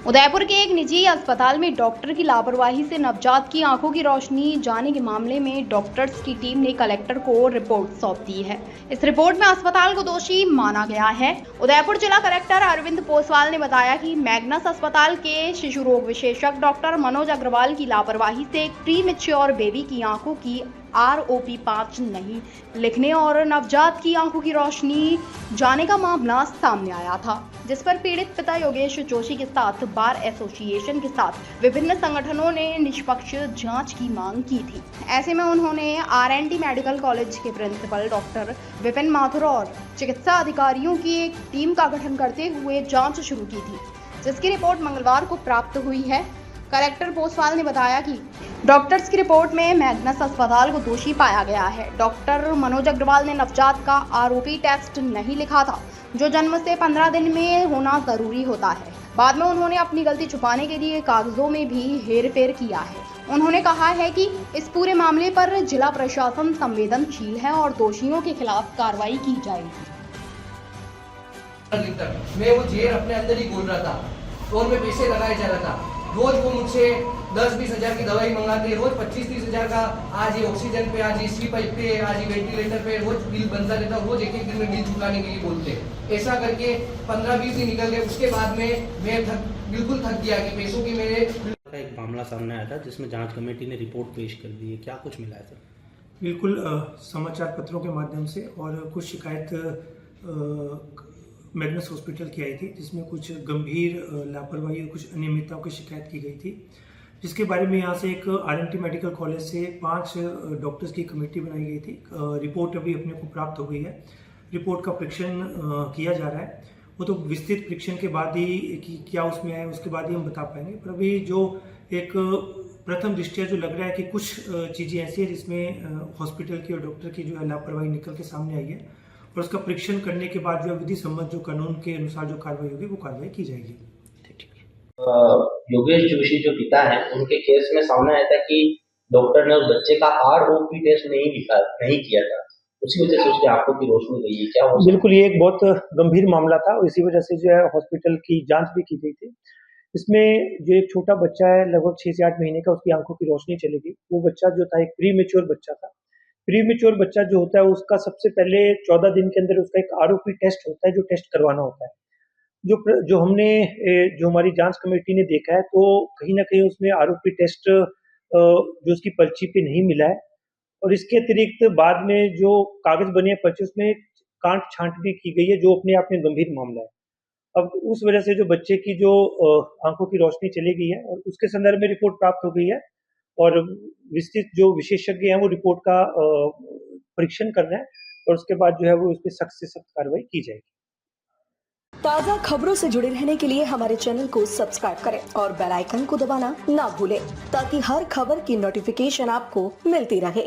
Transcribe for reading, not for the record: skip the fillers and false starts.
उदयपुर के एक निजी अस्पताल में डॉक्टर की लापरवाही से नवजात की आंखों की रोशनी जाने के मामले में डॉक्टर्स की टीम ने कलेक्टर को रिपोर्ट सौंप दी है। इस रिपोर्ट में अस्पताल को दोषी माना गया है। उदयपुर जिला कलेक्टर अरविंद पोसवाल ने बताया कि मैग्नस अस्पताल के शिशु रोग विशेषज्ञ डॉक्टर मनोज अग्रवाल की लापरवाही से एक प्री मैच्योर बेबी की आंखों की ROP 5 नहीं लिखने और नवजात की आंखों की रोशनी जाने का मामला सामने आया था, जिस पर पीड़ित पिता योगेश जोशी के साथ बार एसोसिएशन के साथ विभिन्न संगठनों ने निष्पक्ष जांच की मांग की थी। ऐसे में उन्होंने RNT मेडिकल कॉलेज के प्रिंसिपल डॉक्टर विपिन माथुर और चिकित्सा अधिकारियों की एक टीम का गठन करते हुए जांच शुरू की थी, जिसकी रिपोर्ट मंगलवार को प्राप्त हुई है। कलेक्टर पोसवाल ने बताया कि डॉक्टर्स की रिपोर्ट में मैग्नस अस्पताल को दोषी पाया गया है। डॉक्टर मनोज अग्रवाल ने नवजात का ROP टेस्ट नहीं लिखा था, जो जन्म से 15 दिन में होना जरूरी होता है। बाद में उन्होंने अपनी गलती छुपाने के लिए कागजों में भी हेरफेर किया है। उन्होंने कहा है कि इस पूरे मामले पर जिला प्रशासन संवेदनशील है और दोषियों के खिलाफ कार्रवाई की जाएगी। मैं वो जेल अपने अंदर ही बोल रहा था, फोन में पैसे लगाए जा रहा था। रोज वो मुझसे 10-20 हजार की दवाई मंगाते, रोज 25-30 हजार का आज ये ऑक्सीजन पे, आज इसी पाइप पे, आज ये वेंटिलेटर पे रोज बिल बनता रहता। रोज एक दिन में बिल चुकाने के लिए बोलते। ऐसा करके 15-20 दिन निकल गए। उसके बाद में मैं बिल्कुल थक गया कि पैसों की मेरे एक मामला सामने आया था जिसमें जांच कमेटी ने रिपोर्ट पेश कर दी है। क्या कुछ मिला है सर? बिल्कुल समाचार पत्रों के माध्यम से और कुछ शिकायत मैग्नस हॉस्पिटल की आई थी, जिसमें कुछ गंभीर लापरवाही और कुछ अनियमितताओं की शिकायत की गई थी, जिसके बारे में यहाँ से एक RNT मेडिकल कॉलेज से 5 डॉक्टर्स की कमेटी बनाई गई थी। रिपोर्ट अभी अपने को प्राप्त हो गई है। रिपोर्ट का परीक्षण किया जा रहा है। वो तो विस्तृत परीक्षण के बाद ही कि क्या उसमें आया उसके बाद ही हम बता पाएंगे, पर अभी जो एक प्रथम दृष्टया जो लग रहा है कि कुछ चीज़ें ऐसी है जिसमें हॉस्पिटल की और डॉक्टर की जो है लापरवाही निकल के सामने आई है, और उसका परीक्षण करने के बाद जो विधि सम्मत जो कानून के अनुसार जो कार्रवाई होगी वो कार्रवाई की जाएगी। योगेश जोशी जो पिता है, उनके केस में सामने आया था कि डॉक्टर ने उस बच्चे का ROP टेस्ट नहीं किया था, उसी वजह से उसकी आंखों की रोशनी गई है। क्या बिल्कुल, ये एक बहुत गंभीर मामला था और इसी वजह से जो है हॉस्पिटल की जांच भी की गई थी। इसमें जो एक छोटा बच्चा है लगभग 6 से 8 महीने का, उसकी आंखों की रोशनी चली गई। वो बच्चा जो था एक प्री मैच्योर बच्चा था। प्री मैच्योर बच्चा जो होता है उसका सबसे पहले 14 दिन के अंदर उसका एक ROP टेस्ट होता है, जो टेस्ट करवाना होता है। जो हमने जो हमारी जांच कमेटी ने देखा है, तो कहीं ना कहीं उसमें ROP टेस्ट जो उसकी पर्ची पे नहीं मिला है, और इसके अतिरिक्त बाद में जो कागज बने हैं पर्ची, उसमें कांट छांट भी की गई है, जो अपने आप में गंभीर मामला है। अब उस वजह से जो बच्चे की जो आंखों की रोशनी चली गई है और उसके संदर्भ में रिपोर्ट प्राप्त हो गई है, और विस्तृत जो विशेषज्ञ हैं वो रिपोर्ट का परीक्षण कर रहे हैं, और उसके बाद जो है वो इस पर सख्त से सख्त कार्रवाई की जाएगी। ताज़ा खबरों से जुड़े रहने के लिए हमारे चैनल को सब्सक्राइब करें और बेल आइकन को दबाना ना भूलें, ताकि हर खबर की नोटिफिकेशन आपको मिलती रहे।